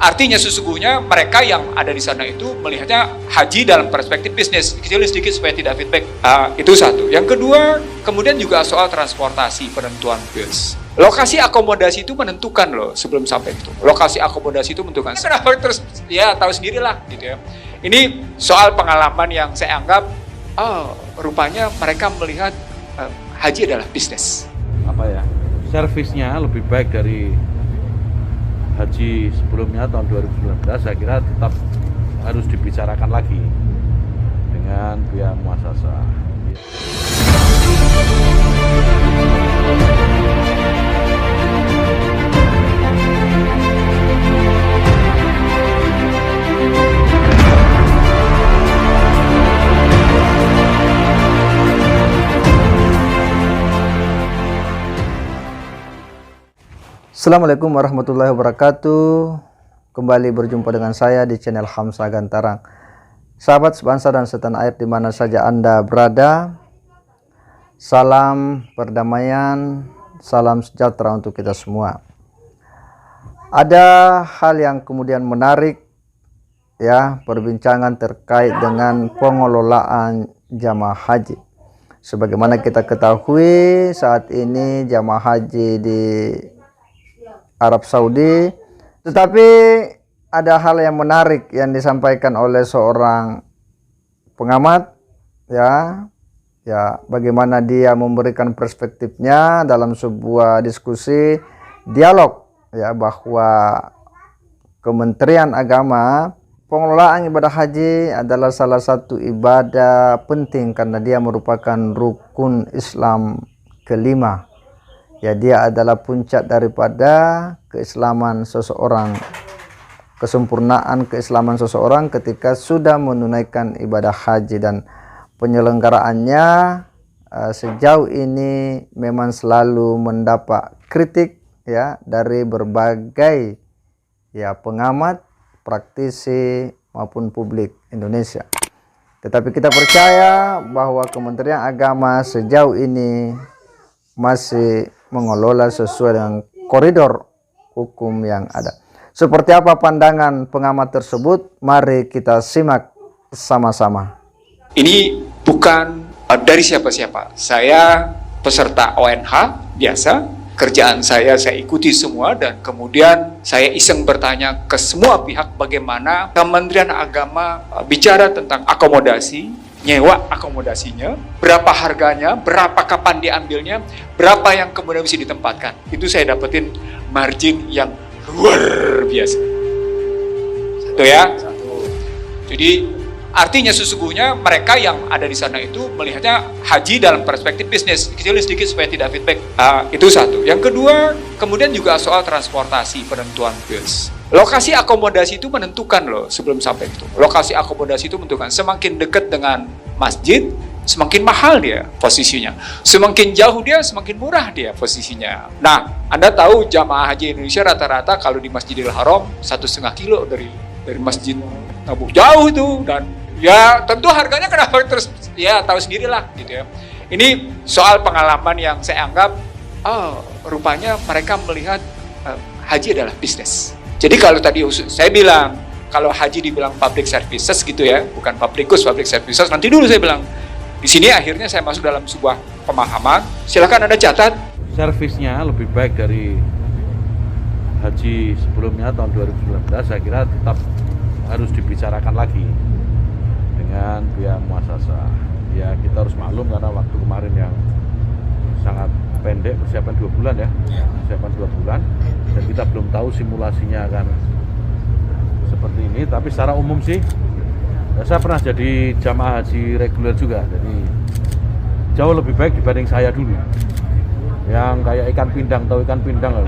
artinya sesungguhnya mereka yang ada di sana itu melihatnya haji dalam perspektif bisnis. Kecilin sedikit supaya tidak feedback. Itu satu. Yang kedua, kemudian juga soal transportasi, penentuan bus. Lokasi akomodasi itu menentukan loh sebelum sampai itu. Lokasi akomodasi itu menentukan. Kenapa terus ya tahu sendirilah gitu ya. Ini soal pengalaman yang saya anggap rupanya mereka melihat haji adalah bisnis. Apa ya? Servisnya lebih baik dari haji sebelumnya tahun 2019, saya kira tetap harus dibicarakan lagi dengan pihak muasasah. Assalamualaikum warahmatullahi wabarakatuh. Kembali berjumpa dengan saya di channel Hamzah Gantarang. Sahabat sebangsa dan setanah air di mana saja Anda berada, salam perdamaian, salam sejahtera untuk kita semua. Ada hal yang kemudian menarik ya, perbincangan terkait dengan pengelolaan jamaah haji. Sebagaimana kita ketahui, saat ini jamaah haji di Arab Saudi, tetapi ada hal yang menarik yang disampaikan oleh seorang pengamat ya bagaimana dia memberikan perspektifnya dalam sebuah diskusi dialog ya, bahwa Kementerian Agama, pengelolaan ibadah haji adalah salah satu ibadah penting karena dia merupakan rukun Islam kelima. Ya, dia adalah puncak daripada keislaman seseorang, kesempurnaan keislaman seseorang ketika sudah menunaikan ibadah haji, dan penyelenggaraannya sejauh ini memang selalu mendapat kritik ya dari berbagai ya pengamat, praktisi maupun publik Indonesia. Tetapi kita percaya bahwa Kementerian Agama sejauh ini masih mengelola sesuai dengan koridor hukum yang ada. Seperti apa pandangan pengamat tersebut? Mari kita simak sama-sama. Ini bukan dari siapa-siapa. Saya peserta ONH biasa, kerjaan saya ikuti semua, dan kemudian saya iseng bertanya ke semua pihak bagaimana Kementerian Agama bicara tentang akomodasi, nyewa akomodasinya, berapa harganya, berapa kapan diambilnya, berapa yang kemudian bisa ditempatkan. Itu saya dapetin margin yang luar biasa. Satu ya. Jadi artinya sesungguhnya mereka yang ada di sana itu melihatnya haji dalam perspektif bisnis. Kecilin sedikit supaya tidak feedback. Itu satu. Yang kedua, kemudian juga soal transportasi, penentuan bus. Lokasi akomodasi itu menentukan loh sebelum sampai itu. Lokasi akomodasi itu menentukan. Semakin dekat dengan masjid, semakin mahal dia posisinya. Semakin jauh dia, semakin murah dia posisinya. Nah, Anda tahu jamaah haji Indonesia rata-rata kalau di Masjidil Haram 1,5 kilo dari Masjid Nabawi. Jauh itu, dan ya tentu harganya kenapa terus ya tahu sendirilah gitu ya. Ini soal pengalaman yang saya anggap rupanya mereka melihat haji adalah bisnis. Jadi kalau tadi saya bilang, kalau haji dibilang public services gitu ya, bukan public goods, public services. Nanti dulu saya bilang, di sini akhirnya saya masuk dalam sebuah pemahaman. Silakan Anda catat. Servisnya lebih baik dari haji sebelumnya tahun 2019, saya kira tetap harus dibicarakan lagi dengan pihak muasasah. Ya, kita harus maklum karena waktu kemarin yang sangat pendek, persiapan 2 bulan ya, persiapan 2 bulan, dan kita belum tahu simulasinya akan seperti ini. Tapi secara umum sih, ya, saya pernah jadi jamaah haji reguler juga, jadi jauh lebih baik dibanding saya dulu yang kayak ikan pindang, tahu ikan pindang loh.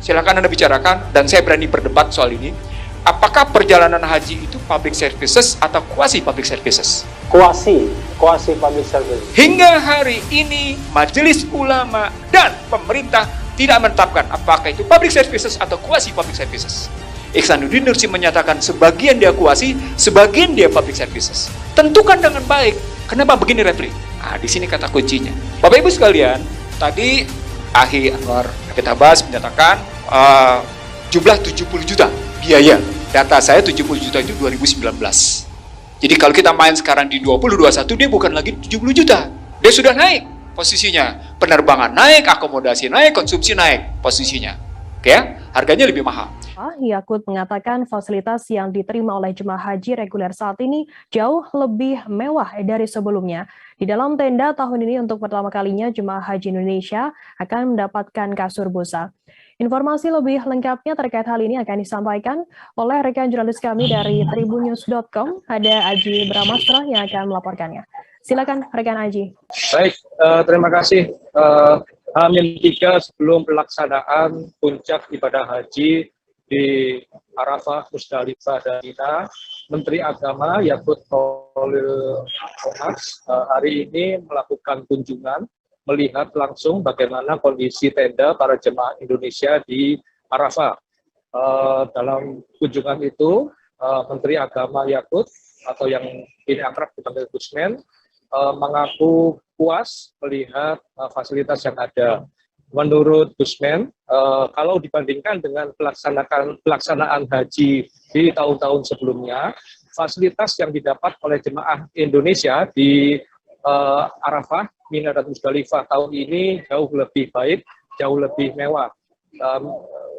Silakan Anda bicarakan, dan saya berani berdebat soal ini. Apakah perjalanan haji itu public services atau quasi public services? Kuasi public service. Hingga hari ini Majelis Ulama dan pemerintah tidak menetapkan apakah itu public services atau quasi public services. Ihsanuddin Nursi menyatakan sebagian dia kuasi, sebagian dia public services. Tentukan dengan baik. Kenapa begini, Refli? Nah, di sini kata kuncinya. Bapak Ibu sekalian, tadi Ahi Anwar Habib Abbas menyatakan jumlah 70 juta biaya. Data saya 70 juta itu 2019. Jadi kalau kita main sekarang di 2021, dia bukan lagi 70 juta. Dia sudah naik posisinya. Penerbangan naik, akomodasi naik, konsumsi naik posisinya. Oke ya? Harganya lebih mahal. Yakut mengatakan fasilitas yang diterima oleh jemaah haji reguler saat ini jauh lebih mewah dari sebelumnya. Di dalam tenda tahun ini untuk pertama kalinya jemaah haji Indonesia akan mendapatkan kasur busa. Informasi lebih lengkapnya terkait hal ini akan disampaikan oleh rekan jurnalis kami dari tribunnews.com, ada Aji Bramastra yang akan melaporkannya. Silakan rekan Aji. Baik, terima kasih. H-3 sebelum pelaksanaan puncak ibadah haji di Arafah, Musdalifah, dan Mina, Menteri Agama Yakut Khalil Qomas hari ini melakukan kunjungan, melihat langsung bagaimana kondisi tenda para jemaah Indonesia di Arafah. Dalam kunjungan itu, Menteri Agama Yakut, atau yang ini akrab dipanggil Gusmen, mengaku puas melihat fasilitas yang ada. Menurut Gusmen, kalau dibandingkan dengan pelaksanaan haji di tahun-tahun sebelumnya, fasilitas yang didapat oleh jemaah Indonesia di Arafah, Mina, dan Musdalifah tahun ini jauh lebih baik, jauh lebih mewah.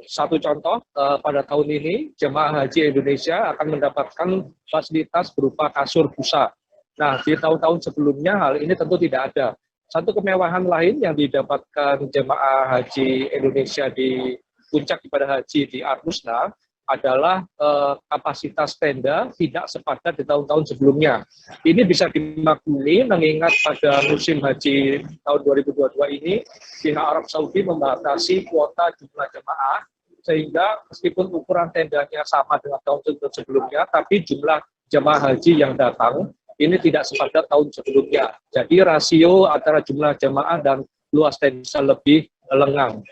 Satu contoh, pada tahun ini jemaah haji Indonesia akan mendapatkan fasilitas berupa kasur busa. Nah, di tahun-tahun sebelumnya hal ini tentu tidak ada. Satu kemewahan lain yang didapatkan jemaah haji Indonesia di puncak ibadah haji di Ar-Rusna adalah kapasitas tenda tidak sepadat di tahun-tahun sebelumnya. Ini bisa dimaklumi mengingat pada musim haji tahun 2022 ini, pihak Arab Saudi membatasi kuota jumlah jemaah, sehingga meskipun ukuran tendanya sama dengan tahun-tahun sebelumnya, tapi jumlah jemaah haji yang datang ini tidak sepadat tahun sebelumnya. Jadi rasio antara jumlah jemaah dan luas tenda bisa lebih lengang.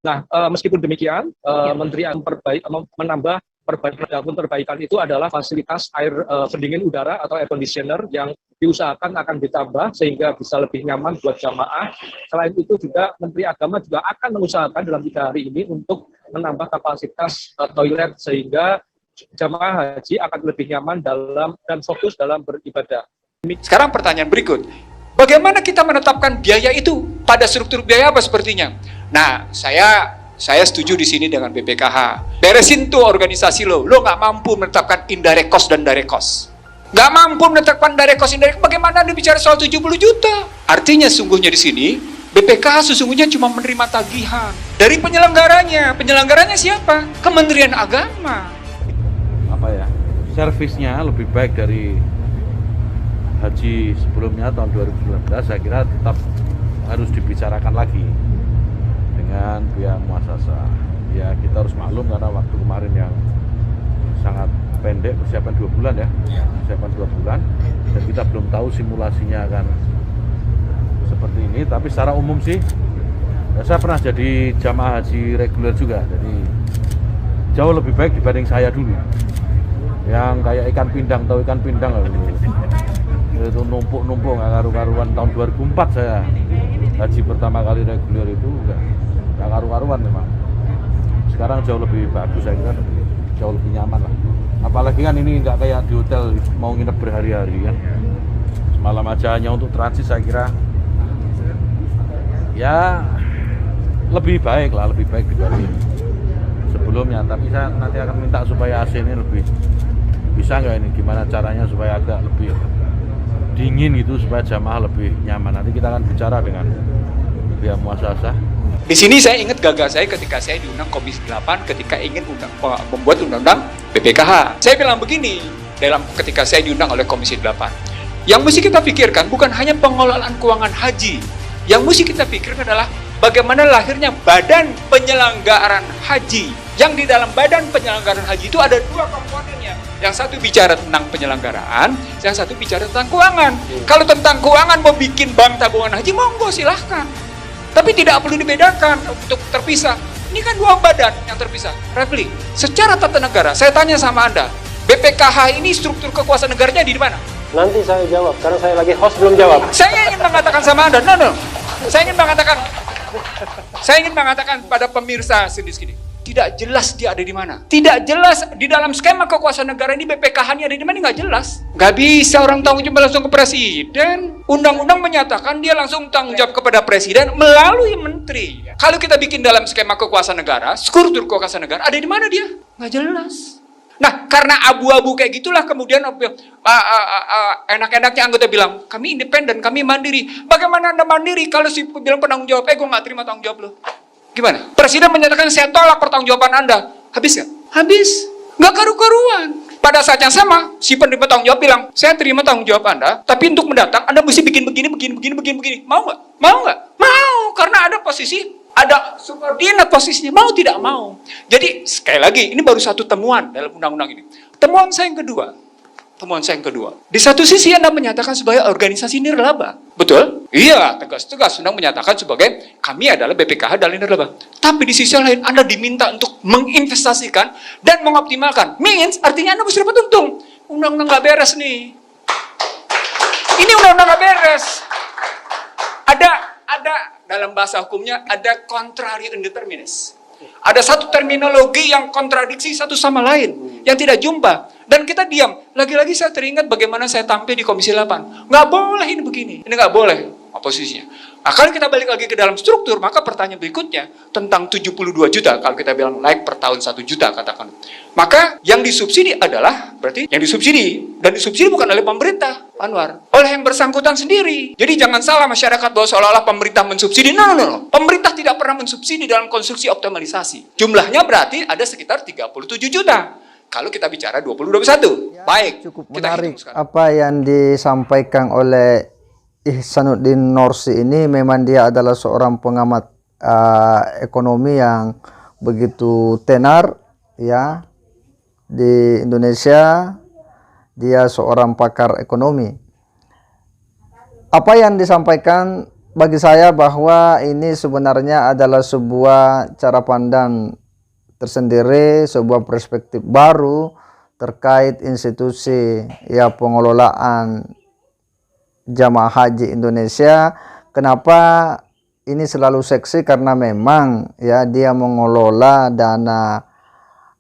Nah, meskipun demikian, Menteri menambah perbaikan itu adalah fasilitas air pendingin udara atau air conditioner yang diusahakan akan ditambah sehingga bisa lebih nyaman buat jamaah. Selain itu juga Menteri Agama juga akan mengusahakan dalam 3 hari ini untuk menambah kapasitas toilet sehingga jamaah haji akan lebih nyaman dan fokus dalam beribadah. Sekarang pertanyaan berikut, bagaimana kita menetapkan biaya itu? Pada struktur biaya apa sepertinya? Nah, saya setuju di sini dengan BPKH. Beresin tuh organisasi lo nggak mampu menetapkan indirect cost dan direct cost. Nggak mampu menetapkan direct cost, indirect, bagaimana Anda bicara soal 70 juta? Artinya sungguhnya di sini, BPKH sesungguhnya cuma menerima tagihan dari penyelenggaranya. Penyelenggaranya siapa? Kementerian Agama. Apa ya, servisnya lebih baik dari haji sebelumnya tahun 2019, saya kira tetap harus dibicarakan lagi dengan pihak muasasah. Ya, kita harus maklum karena waktu kemarin yang sangat pendek, persiapan 2 bulan ya, persiapan 2 bulan, dan kita belum tahu simulasinya akan seperti ini. Tapi secara umum sih, ya, saya pernah jadi jamaah haji reguler juga, jadi jauh lebih baik dibanding saya dulu yang kayak ikan pindang, tahu ikan pindang itu numpuk-numpuk nggak karu-karuan. Tahun 2004 saya haji pertama kali reguler itu nggak karu-karuan memang. Sekarang jauh lebih bagus, saya kira jauh lebih nyaman lah. Apalagi kan ini nggak kayak di hotel mau nginep berhari-hari kan, semalam aja hanya untuk transit. Saya kira ya lebih baik lah, lebih baik dibanding sebelumnya. Tapi saya nanti akan minta supaya AC ini lebih, bisa nggak ini, gimana caranya supaya agak lebih dingin gitu supaya jamaah lebih nyaman. Nanti kita akan bicara dengan pihak muasasah. Di sini saya ingat gagal saya ketika saya diundang Komisi 8 ketika ingin membuat undang-undang BPKH. Saya bilang begini, ketika saya diundang oleh Komisi 8. Yang mesti kita pikirkan bukan hanya pengelolaan keuangan haji. Yang mesti kita pikirkan adalah bagaimana lahirnya Badan Penyelenggaraan Haji. Yang di dalam Badan Penyelenggaraan Haji itu ada 2 komponennya. Yang satu bicara tentang penyelenggaraan, yang satu bicara tentang keuangan. Kalau tentang keuangan mau bikin bank tabungan haji, monggo silahkan. Tapi tidak perlu dibedakan untuk terpisah. Ini kan dua badan yang terpisah. Refli, secara tata negara, saya tanya sama Anda, BPKH ini struktur kekuasaan negaranya di mana? Nanti saya jawab, karena saya lagi host belum jawab. Saya ingin mengatakan sama Anda, no. Saya ingin mengatakan pada pemirsa sendiri, tidak jelas dia ada di mana. Tidak jelas di dalam skema kekuasaan negara ini BPKH-nya ada di mana, nggak jelas. Nggak bisa orang tanggung jawab langsung ke presiden. Undang-undang menyatakan dia langsung tanggung jawab kepada presiden melalui menteri. Kalau kita bikin dalam skema kekuasaan negara, struktur kekuasaan negara, ada di mana dia? Nggak jelas. Nah, karena abu-abu kayak gitulah kemudian enak-enaknya anggota bilang, kami independen, kami mandiri. Bagaimana Anda mandiri kalau si bilang penanggung jawab, gue nggak terima tanggung jawab lo? Gimana? Presiden menyatakan saya tolak pertanggungjawaban Anda. Habis nggak? Habis. Nggak karu-karuan. Pada saat yang sama, si penerima tanggung jawab bilang, saya terima tanggung jawab Anda, tapi untuk mendatang Anda mesti bikin begini. Mau nggak? Mau nggak? Mau, karena ada posisi, ada subordinat posisinya, mau tidak mau. Jadi sekali lagi, ini baru satu temuan dalam undang-undang ini. Temuan saya yang kedua, di satu sisi Anda menyatakan sebagai organisasi nirlaba, betul? Iya, tegas-tegas Undang menyatakan sebagai kami adalah BPKH dan nirlaba. Tapi di sisi lain Anda diminta untuk menginvestasikan dan mengoptimalkan. Means artinya Anda mesti dapat untung. Undang-undang nggak beres nih. Ini undang-undang nggak beres. Ada dalam bahasa hukumnya ada contrary indeterminis. Ada satu terminologi yang kontradiksi satu sama lain, yang tidak jumpa. Dan kita diam. Lagi-lagi saya teringat bagaimana saya tampil di Komisi 8. Nggak boleh ini begini. Ini nggak boleh oposisinya. Nah, kalau kita balik lagi ke dalam struktur, maka pertanyaan berikutnya tentang 72 juta. Kalau kita bilang naik per tahun 1 juta, katakan. Maka yang disubsidi adalah, berarti yang disubsidi. Dan disubsidi bukan oleh pemerintah, Anwar. Oleh yang bersangkutan sendiri. Jadi jangan salah masyarakat bahwa seolah-olah pemerintah mensubsidi. No. Pemerintah tidak pernah mensubsidi dalam konstruksi optimalisasi. Jumlahnya berarti ada sekitar 37 juta. Kalau kita bicara 2021. Ya, baik. Cukup kita menarik apa yang disampaikan oleh Ihsanuddin Nursi ini. Memang dia adalah seorang pengamat ekonomi yang begitu tenar ya di Indonesia. Dia seorang pakar ekonomi. Apa yang disampaikan bagi saya bahwa ini sebenarnya adalah sebuah cara pandang tersendiri, sebuah perspektif baru terkait institusi ya pengelolaan jamaah haji Indonesia. Kenapa ini selalu seksi? Karena memang ya dia mengelola dana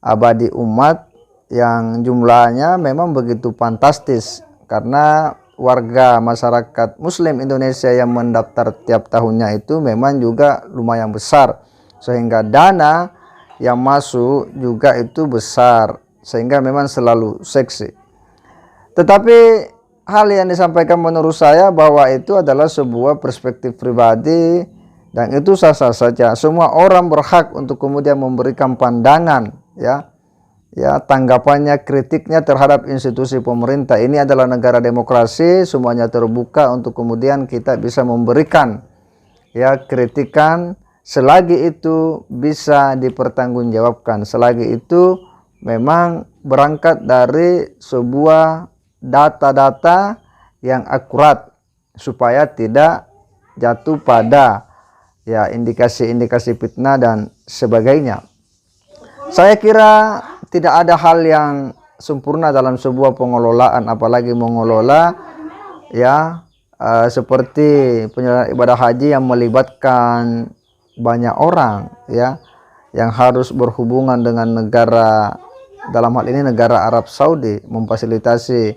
abadi umat yang jumlahnya memang begitu fantastis, karena warga masyarakat Muslim Indonesia yang mendaftar tiap tahunnya itu memang juga lumayan besar, sehingga dana yang masuk juga itu besar, sehingga memang selalu seksi. Tetapi hal yang disampaikan menurut saya bahwa itu adalah sebuah perspektif pribadi, dan itu sah-sah saja. Semua orang berhak untuk kemudian memberikan pandangan ya tanggapannya, kritiknya terhadap institusi pemerintah. Ini adalah negara demokrasi, semuanya terbuka untuk kemudian kita bisa memberikan ya kritikan, selagi itu bisa dipertanggungjawabkan, selagi itu memang berangkat dari sebuah data-data yang akurat, supaya tidak jatuh pada ya indikasi-indikasi fitnah dan sebagainya. Saya kira tidak ada hal yang sempurna dalam sebuah pengelolaan, apalagi mengelola ya seperti penyelenggaraan ibadah haji yang melibatkan banyak orang ya, yang harus berhubungan dengan negara, dalam hal ini negara Arab Saudi, memfasilitasi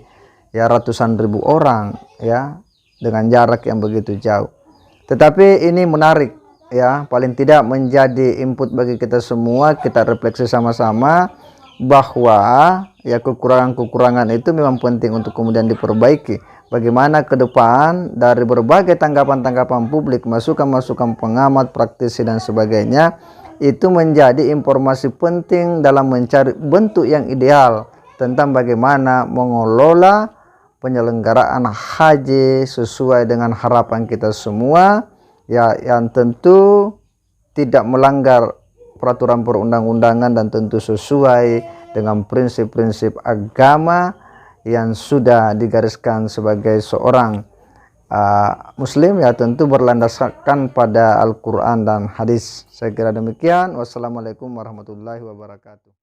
ya ratusan ribu orang ya dengan jarak yang begitu jauh. Tetapi ini menarik ya, paling tidak menjadi input bagi kita semua. Kita refleksi sama-sama bahwa ya kekurangan-kekurangan itu memang penting untuk kemudian diperbaiki. Bagaimana ke depan dari berbagai tanggapan-tanggapan publik, masukan-masukan pengamat, praktisi dan sebagainya, itu menjadi informasi penting dalam mencari bentuk yang ideal tentang bagaimana mengelola penyelenggaraan haji sesuai dengan harapan kita semua ya, yang tentu tidak melanggar peraturan perundang-undangan dan tentu sesuai dengan prinsip-prinsip agama yang sudah digariskan sebagai seorang Muslim ya tentu berlandaskan pada Al-Quran dan hadis. Saya kira demikian. Wassalamualaikum warahmatullahi wabarakatuh.